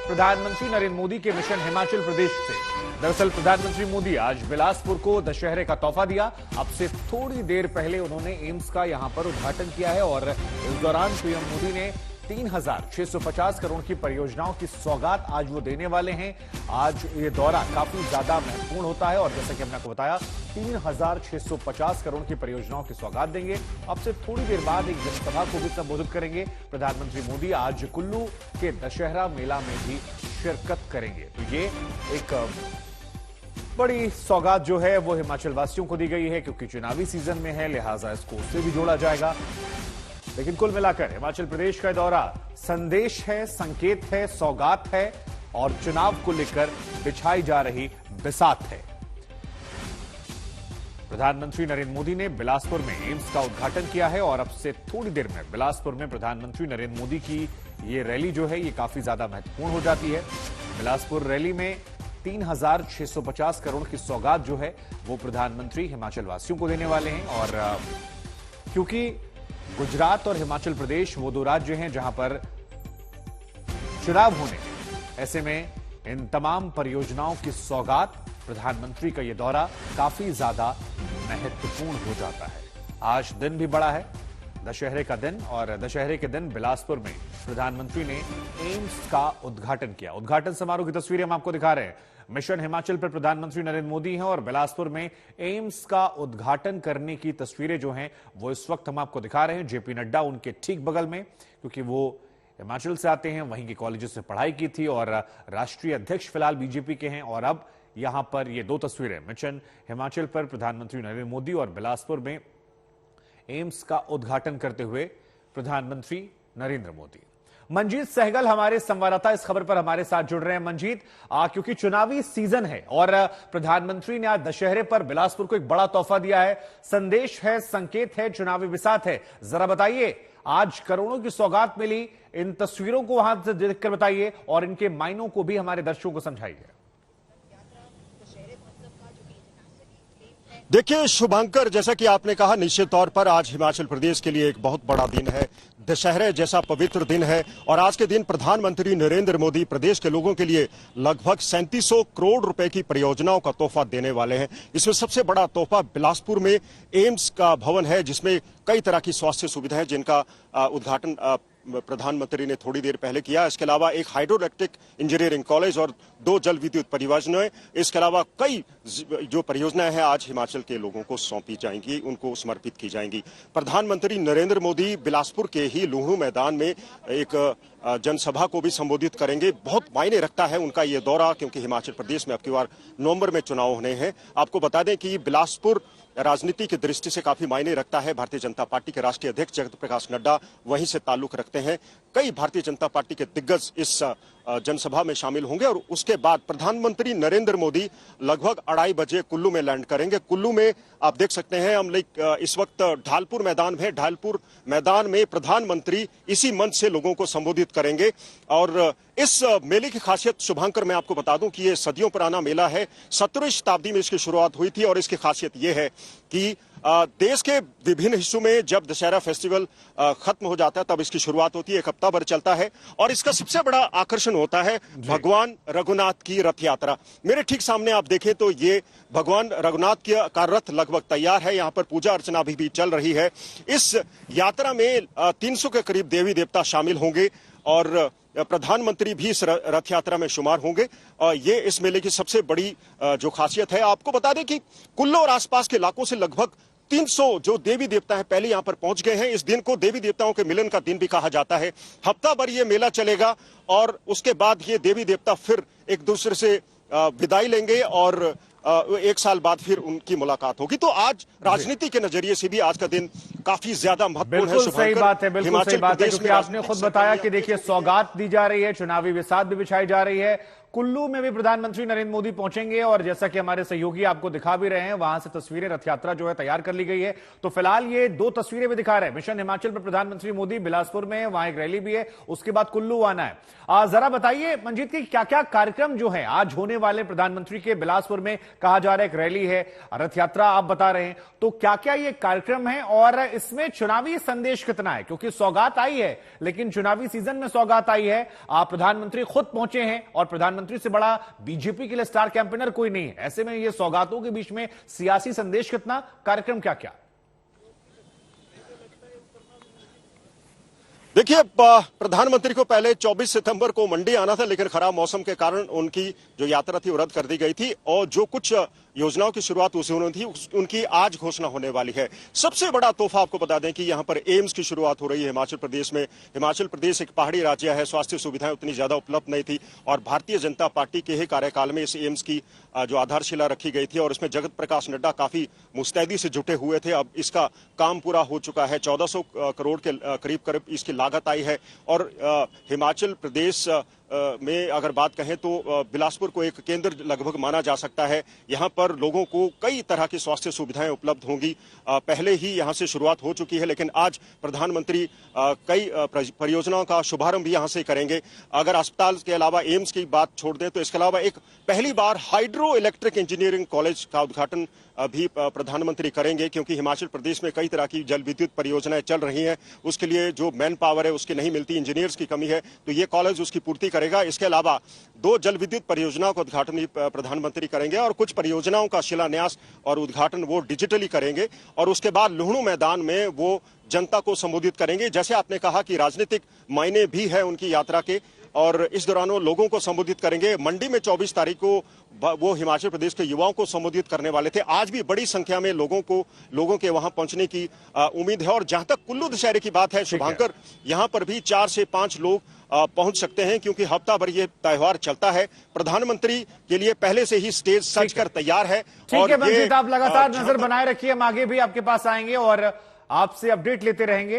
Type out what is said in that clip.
प्रधानमंत्री नरेंद्र मोदी के मिशन हिमाचल प्रदेश से। दरअसल प्रधानमंत्री मोदी आज बिलासपुर को दशहरे का तोहफा दिया। अब से थोड़ी देर पहले उन्होंने एम्स का यहां पर उद्घाटन किया है और इस दौरान पीएम मोदी ने 3,650 करोड़ की परियोजनाओं की सौगात आज वो देने वाले हैं। आज ये दौरा काफी ज्यादा महत्वपूर्ण होता है और जैसा कि हमने आपको बताया 3,650 करोड़ की परियोजनाओं की सौगात देंगे। अब से थोड़ी देर बाद एक जनसभा को भी संबोधित करेंगे। प्रधानमंत्री मोदी आज कुल्लू के दशहरा मेला में भी शिरकत करेंगे। तो ये एक बड़ी सौगात जो है वो हिमाचल वासियों को दी गई है, क्योंकि चुनावी सीजन में है, लिहाजा इसको उससे भी जोड़ा जाएगा। लेकिन कुल मिलाकर हिमाचल प्रदेश का दौरा संदेश है, संकेत है, सौगात है और चुनाव को लेकर बिछाई जा रही बिसात है। प्रधानमंत्री नरेंद्र मोदी ने बिलासपुर में एम्स का उद्घाटन किया है और अब से थोड़ी देर में बिलासपुर में प्रधानमंत्री नरेंद्र मोदी की ये रैली जो है ये काफी ज्यादा महत्वपूर्ण हो जाती है। बिलासपुर रैली में 3,650 करोड़ की सौगात जो है वो प्रधानमंत्री हिमाचल वासियों को देने वाले हैं। और क्योंकि गुजरात और हिमाचल प्रदेश वो दो राज्य हैं जहां पर चुनाव होने हैं, ऐसे में इन तमाम परियोजनाओं की सौगात, प्रधानमंत्री का यह दौरा काफी ज्यादा महत्वपूर्ण हो जाता है। आज दिन भी बड़ा है, दशहरे का दिन, और दशहरे के दिन बिलासपुर में प्रधानमंत्री ने एम्स का उद्घाटन किया। उद्घाटन समारोह की तस्वीरें हम आपको दिखा रहे हैं। मिशन हिमाचल पर प्रधानमंत्री नरेंद्र मोदी हैं और बिलासपुर में एम्स का उद्घाटन करने की तस्वीरें जो हैं वो इस वक्त हम आपको दिखा रहे हैं। जेपी नड्डा उनके ठीक बगल में, क्योंकि वो हिमाचल से आते हैं, वहीं के कॉलेजेस से पढ़ाई की थी और राष्ट्रीय अध्यक्ष फिलहाल बीजेपी के हैं। और अब यहां पर ये दो तस्वीरें, मिशन हिमाचल पर प्रधानमंत्री नरेंद्र मोदी और बिलासपुर में एम्स का उद्घाटन करते हुए प्रधानमंत्री नरेंद्र मोदी। मंजीत सहगल हमारे संवाददाता इस खबर पर हमारे साथ जुड़ रहे हैं। मंजीत, क्योंकि चुनावी सीजन है और प्रधानमंत्री ने आज दशहरे पर बिलासपुर को एक बड़ा तोहफा दिया है, संदेश है, संकेत है, चुनावी बिसात है। जरा बताइए, आज करोड़ों की सौगात मिली, इन तस्वीरों को वहां से देखकर बताइए और इनके मायनों को भी हमारे दर्शकों को समझाइए। देखिए शुभांकर, जैसा कि आपने कहा, निश्चित तौर पर आज हिमाचल प्रदेश के लिए एक बहुत बड़ा दिन है। दशहरे जैसा पवित्र दिन है और आज के दिन प्रधानमंत्री नरेंद्र मोदी प्रदेश के लोगों के लिए लगभग 3700 करोड़ रुपए की परियोजनाओं का तोहफा देने वाले हैं। इसमें सबसे बड़ा तोहफा बिलासपुर में एम्स का भवन है, जिसमें कई तरह की स्वास्थ्य सुविधाएं जिनका उद्घाटन प्रधानमंत्री ने थोड़ी देर पहले किया। इसके अलावा एक हाइड्रो इलेक्ट्रिक इंजीनियरिंग कॉलेज और 2 जल विद्युत परियोजनाएं, इसके अलावा कई जो परियोजनाएं हैं आज हिमाचल के लोगों को सौंपी जाएंगी, उनको समर्पित की जाएंगी। प्रधानमंत्री नरेंद्र मोदी बिलासपुर के ही लुहणू मैदान में एक जनसभा को भी संबोधित करेंगे। बहुत मायने रखता है उनका ये दौरा, क्योंकि हिमाचल प्रदेश में अब की बार नवंबर में चुनाव होने हैं। आपको बता दें कि बिलासपुर राजनीति की दृष्टि से काफी मायने रखता है। भारतीय जनता पार्टी के राष्ट्रीय अध्यक्ष जगत प्रकाश नड्डा वहीं से ताल्लुक रखते हैं। कई भारतीय जनता पार्टी के दिग्गज इस जनसभा में शामिल होंगे और उसके बाद प्रधानमंत्री नरेंद्र मोदी लगभग 2:30 बजे कुल्लू में लैंड करेंगे। कुल्लू में आप देख सकते हैं, हम इस वक्त ढालपुर मैदान में, ढालपुर मैदान में प्रधानमंत्री इसी मंच से लोगों को संबोधित करेंगे। और इस मेले की खासियत शुभांकर मैं आपको बता दूं कि ये सदियों पुराना मेला है। 17वीं शताब्दी में इसकी शुरुआत हुई थी और इसकी खासियत ये है कि देश के विभिन्न हिस्सों में जब दशहरा फेस्टिवल खत्म हो जाता है तब इसकी शुरुआत होती है, 1 हफ्ता भर चलता है और इसका सबसे बड़ा आकर्षण होता है भगवान रघुनाथ की रथ यात्रा। मेरे ठीक सामने आप देखें तो ये भगवान रघुनाथ का रथ लगभग तैयार है। यहाँ पर पूजा अर्चना भी चल रही है। इस यात्रा में 300 के करीब देवी देवता शामिल होंगे और प्रधानमंत्री भी इस रथ यात्रा में शुमार होंगे। ये इस मेले की सबसे बड़ी जो खासियत है। आपको बता दें कि कुल्लू और आसपास के इलाकों से लगभग 300 जो देवी देवता है पहले यहां पर पहुंच गए हैं। इस दिन को देवी देवताओं के मिलन का दिन भी कहा जाता है। हफ्ता भर ये मेला चलेगा और उसके बाद ये देवी देवता फिर एक दूसरे से विदाई लेंगे और 1 साल बाद फिर उनकी मुलाकात होगी। तो आज राजनीति के नजरिए से भी आज का दिन काफी ज्यादा महत्वपूर्ण है। सही बात है, बिल्कुल सही बात है, क्योंकि आपने खुद बताया कि देखिए सौगात दी जा रही है, चुनावी विसात भी बिछाई जा रही है। कुल्लू में भी प्रधानमंत्री नरेंद्र मोदी पहुंचेंगे और जैसा कि हमारे सहयोगी आपको दिखा भी रहे हैं, वहां से तस्वीरें रथ यात्रा जो है तैयार कर ली गई है। तो फिलहाल ये दो तस्वीरें भी दिखा रहे हैं। मिशन हिमाचल पर प्रधानमंत्री मोदी बिलासपुर में है, वहां एक रैली भी है, उसके बाद कुल्लू आना है। जरा बताइए मंजीत की क्या क्या कार्यक्रम जो है आज होने वाले प्रधानमंत्री के बिलासपुर में, कहा जा रहा है एक रैली है, रथ यात्रा आप बता रहे हैं, तो क्या क्या ये कार्यक्रम है और इसमें चुनावी संदेश कितना है? क्योंकि सौगात आई है, लेकिन चुनावी सीजन में सौगात आई है, आप प्रधानमंत्री खुद पहुंचे हैं और प्रधानमंत्री से बड़ा बीजेपी के लिए स्टार कैंपेनर कोई नहीं है। ऐसे में ये सौगातों के बीच में सियासी संदेश कितना, कार्यक्रम क्या क्या? देखिए, प्रधानमंत्री को पहले 24 सितंबर को मंडी आना था, लेकिन खराब मौसम के कारण उनकी जो यात्रा थी वो रद्द कर दी गई थी और जो कुछ योजनाओं की शुरुआत उसी उन्होंने थी उनकी आज घोषणा होने वाली है। सबसे बड़ा तोहफा आपको बता दें कि यहां पर एम्स की शुरुआत हो रही है हिमाचल प्रदेश में। हिमाचल प्रदेश एक पहाड़ी राज्य है, स्वास्थ्य सुविधाएं उतनी ज्यादा उपलब्ध नहीं थी और भारतीय जनता पार्टी के ही कार्यकाल में इस एम्स की जो आधारशिला रखी गई थी और इसमें जगत प्रकाश नड्डा काफी मुस्तैदी से जुटे हुए थे। अब इसका काम पूरा हो चुका है, 1400 करोड़ के करीब इसकी लागत आई है और हिमाचल प्रदेश में अगर बात कहें तो बिलासपुर को एक केंद्र लगभग माना जा सकता है। यहां पर लोगों को कई तरह की स्वास्थ्य सुविधाएं उपलब्ध होंगी। पहले ही यहां से शुरुआत हो चुकी है, लेकिन आज प्रधानमंत्री कई परियोजनाओं का शुभारंभ भी यहां से करेंगे। अगर अस्पताल के अलावा एम्स की बात छोड़ दें तो इसके अलावा एक पहली बार हाइड्रो इलेक्ट्रिक इंजीनियरिंग कॉलेज का उद्घाटन भी प्रधानमंत्री करेंगे, क्योंकि हिमाचल प्रदेश में कई तरह की जल विद्युत परियोजनाएं चल रही हैं। उसके लिए जो मैन पावर है उसकी नहीं मिलती, इंजीनियर्स की कमी है, तो ये कॉलेज उसकी पूर्ति करेगा। इसके अलावा 2 जल विद्युत परियोजनाओं का उद्घाटन भी प्रधानमंत्री करेंगे और कुछ परियोजनाओं का शिलान्यास और उद्घाटन वो डिजिटली करेंगे और उसके बाद लुहणु मैदान में वो जनता को संबोधित करेंगे। जैसे आपने कहा कि राजनीतिक मायने भी है उनकी यात्रा के और इस दौरान वो लोगों को संबोधित करेंगे। मंडी में 24 तारीख को वो हिमाचल प्रदेश के युवाओं को संबोधित करने वाले थे। आज भी बड़ी संख्या में लोगों के वहां पहुंचने की उम्मीद है। और जहां तक कुल्लू दशहरे की बात है शुभांकर, यहां पर भी 4 से 5 लोग पहुंच सकते हैं, क्योंकि हफ्ता भर ये त्योहार चलता है। प्रधानमंत्री के लिए पहले से ही स्टेज सज कर तैयार है। ठीक है मंजीत, आप लगातार नजर बनाए रखिए, हम आगे भी आपके पास आएंगे और आपसे अपडेट लेते रहेंगे।